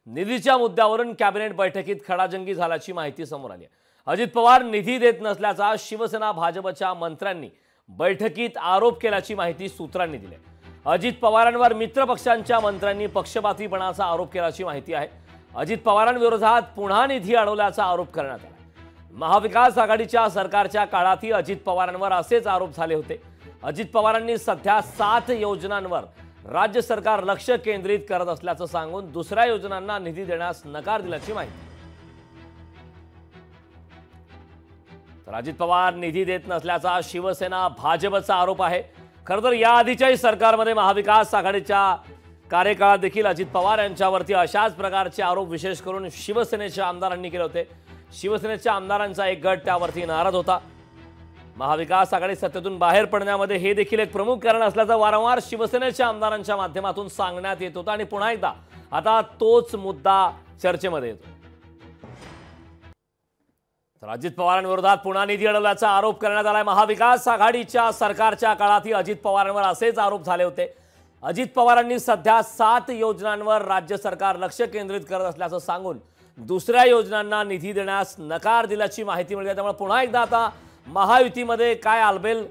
निधीच्या मुद्द्यावरून कॅबिनेट बैठकीत खडाजंगी झाल्याची माहिती समोर आली आहे। अजित पवार निधी देत नसल्याचा शिवसेना भाजपच्या मंत्र्यांनी बैठकीत आरोप केल्याची माहिती सूत्रांनी दिली आहे। अजित पवारांवर मित्रपक्षांच्या मंत्र्यांनी पक्षपातीपणाचा आरोप केल्याची माहिती आहे। अजित पवारांविरोधात पुन्हा निधी अडवल्याचा आरोप करण्यात आला। महाविकास आघाडीच्या सरकारच्या काळातही अजित पवारांवर असेच आरोप झाले होते। अजित पवारांनी सध्या 7 योजनांवर राज्य सरकार लक्ष केंद्रित करत असल्याचं सांगून दुसऱ्या योजनांना निधी देण्यास नकार दिल्याची माहिती। तर अजित पवार निधी देत नसल्याचा शिवसेना भाजपचा आरोप आहे। खरं तर याआधीच्याही सरकारमध्ये महाविकास आघाडीच्या कार्यकाळात देखील अजित पवार यांच्यावरती अशाच प्रकारचे आरोप विशेष करून शिवसेनेच्या आमदारांनी केले होते। शिवसेनेच्या आमदारांचा एक गट त्यावरती नाराज होता। महाविकास आघाडी सत्तेतून बाहेर पडण्यामध्ये हे देखील एक प्रमुख कारण असल्याचं वारंवार शिवसेनेच्या आमदारांच्या माध्यमातून सांगण्यात येत होतं आणि पुन्हा एकदा आता तोच मुद्दा चर्चेमध्ये येतो। तर अजित पवारांविरोधात पुन्हा निधी अडवल्याचा आरोप करण्यात आलाय। महाविकास आघाडीच्या सरकारच्या काळातही अजित पवारांवर असेच आरोप झाले होते। अजित पवारांनी सध्या 7 योजनांवर राज्य सरकार लक्ष केंद्रित करत असल्याचं सांगून दुसऱ्या योजनांना निधी देण्यास नकार दिल्याची माहिती मिळते। त्यामुळे पुन्हा एकदा आता महायुतीमध्ये काय आलबेल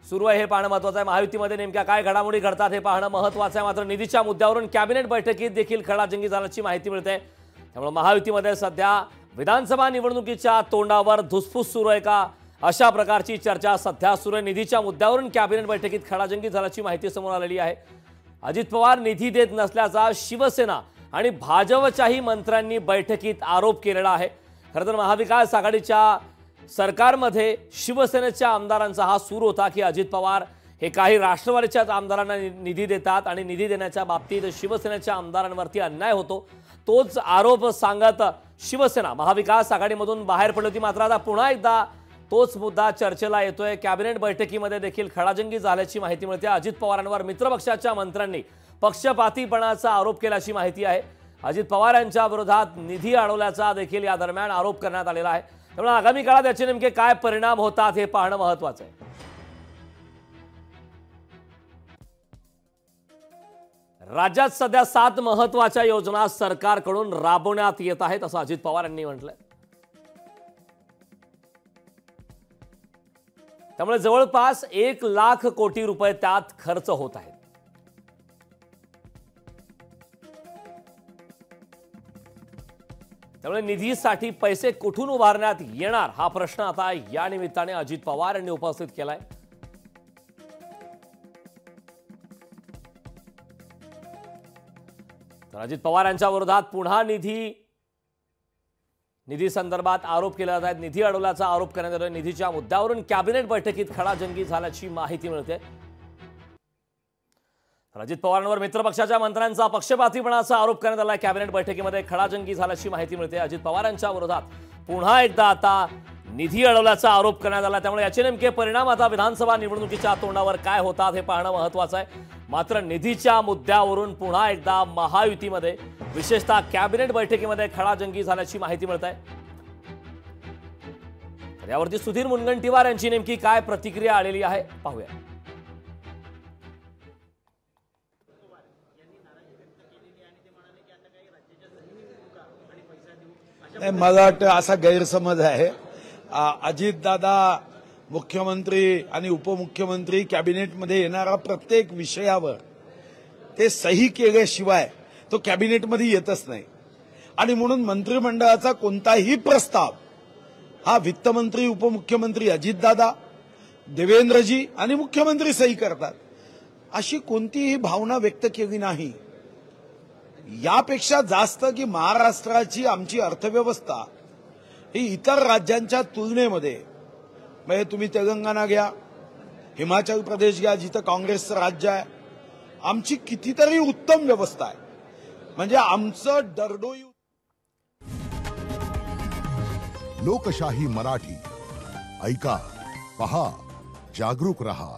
सुरू आहे हे पाहणं महत्त्वाचं आहे। महायुतीमध्ये नेमक्या काय घडामोडी घडतात हे पाहणं महत्त्वाचं आहे। मात्र निधीच्या मुद्द्यावरून कॅबिनेट बैठकीत देखील खडाजंगी झाल्याची माहिती मिळते। त्यामुळे महायुतीमध्ये सध्या विधानसभा निवडणुकीच्या तोंडावर धुसफूस सुरू आहे का अशा प्रकारची चर्चा सध्या सुरू आहे। निधीच्या मुद्द्यावरून कॅबिनेट बैठकीत खडाजंगी झाल्याची माहिती समोर आलेली आहे। अजित पवार निधी देत नसल्याचा शिवसेना आणि भाजपच्याही मंत्र्यांनी बैठकीत आरोप केलेला आहे। खरं तर महाविकास आघाडीच्या सरकारमध्ये शिवसेनेच्या आमदारांचा हा सूर होता की अजित पवार हे काही राष्ट्रवादीच्या आमदारांना निधी देतात आणि निधी देण्याच्या बाबतीत शिवसेनेच्या आमदारांवरती अन्याय होतो। तोच आरोप सांगत शिवसेना महाविकास आघाडीमधून बाहेर पडली होती। मात्र आता पुन्हा एकदा तोच मुद्दा चर्चेला येतोय। कॅबिनेट बैठकीमध्ये देखील खडाजंगी झाल्याची माहिती मिळते। अजित पवारांवर मित्रपक्षाच्या मंत्र्यांनी पक्षपातीपणाचा आरोप केल्याची माहिती आहे। अजित पवार यांच्या विरोधात निधी अडवल्याचा देखील या दरम्यान आरोप करण्यात आलेला आहे। त्यामुळे आगामी काळात याचे नेमके काय परिणाम होतात हे पाहणं महत्त्वाचं आहे। राज्यात सध्या 7 महत्त्वाच्या योजना सरकारकडून राबवण्यात येत आहेत असं अजित पवार यांनी म्हटलंय। त्यामुळे जवळपास 1 लाख कोटी रुपये त्यात खर्च होत आहेत। त्यामुळे निधीसाठी पैसे कुठून उभारण्यात येणार हा प्रश्न आता या निमित्ताने अजित पवार यांनी उपस्थित केलाय। तर अजित पवार यांच्या विरोधात पुन्हा निधी संदर्भात आरोप केले जात आहेत। निधी अडवल्याचा आरोप करण्यात येतोय। निधीच्या मुद्द्यावरून कॅबिनेट बैठकीत खडाजंगी झाल्याची माहिती मिळते। अजित पवारांवर मित्रपक्षाच्या मंत्र्यांचा पक्षपातीपणाचा आरोप करण्यात आला। कॅबिनेट बैठकीमध्ये खडाजंगी झाल्याची माहिती मिळते। अजित पवारांच्या विरोधात पुन्हा एकदा आता निधी अडवल्याचा आरोप करण्यात आला। त्यामुळे याचे नेमके परिणाम आता विधानसभा निवडणुकीच्या तोंडावर काय होतात हे पाहणं महत्त्वाचं आहे। मात्र निधीच्या मुद्द्यावरून पुन्हा एकदा महायुतीमध्ये विशेषतः कॅबिनेट बैठकीमध्ये खडाजंगी झाल्याची माहिती मिळत आहे। यावरती सुधीर मुनगंटीवार यांची नेमकी काय प्रतिक्रिया आलेली आहे पाहूया। मला वाटतं असा गैरसमज आहे। अजितदादा मुख्यमंत्री आणि उपमुख्यमंत्री कॅबिनेटमध्ये येणारा प्रत्येक विषयावर ते सही केल्याशिवाय तो कॅबिनेटमध्ये येतच नाही आणि म्हणून मंत्रिमंडळाचा कोणताही प्रस्ताव हा वित्तमंत्री उपमुख्यमंत्री अजितदादा देवेंद्रजी आणि मुख्यमंत्री सही करतात अशी कोणतीही भावना व्यक्त केली नाही। यापेक्षा जास्त की महाराष्ट्राची आमची अर्थव्यवस्था ही इतर राज्यांच्या तुलनेमध्ये म्हणजे तुम्ही तेलंगणा घ्या, हिमाचल प्रदेश घ्या जिथं काँग्रेसचं राज्य आहे, आमची कितीतरी उत्तम व्यवस्था आहे। म्हणजे आमचं डरडोई। लोकशाही मराठी ऐका, पहा, जागरूक रहा।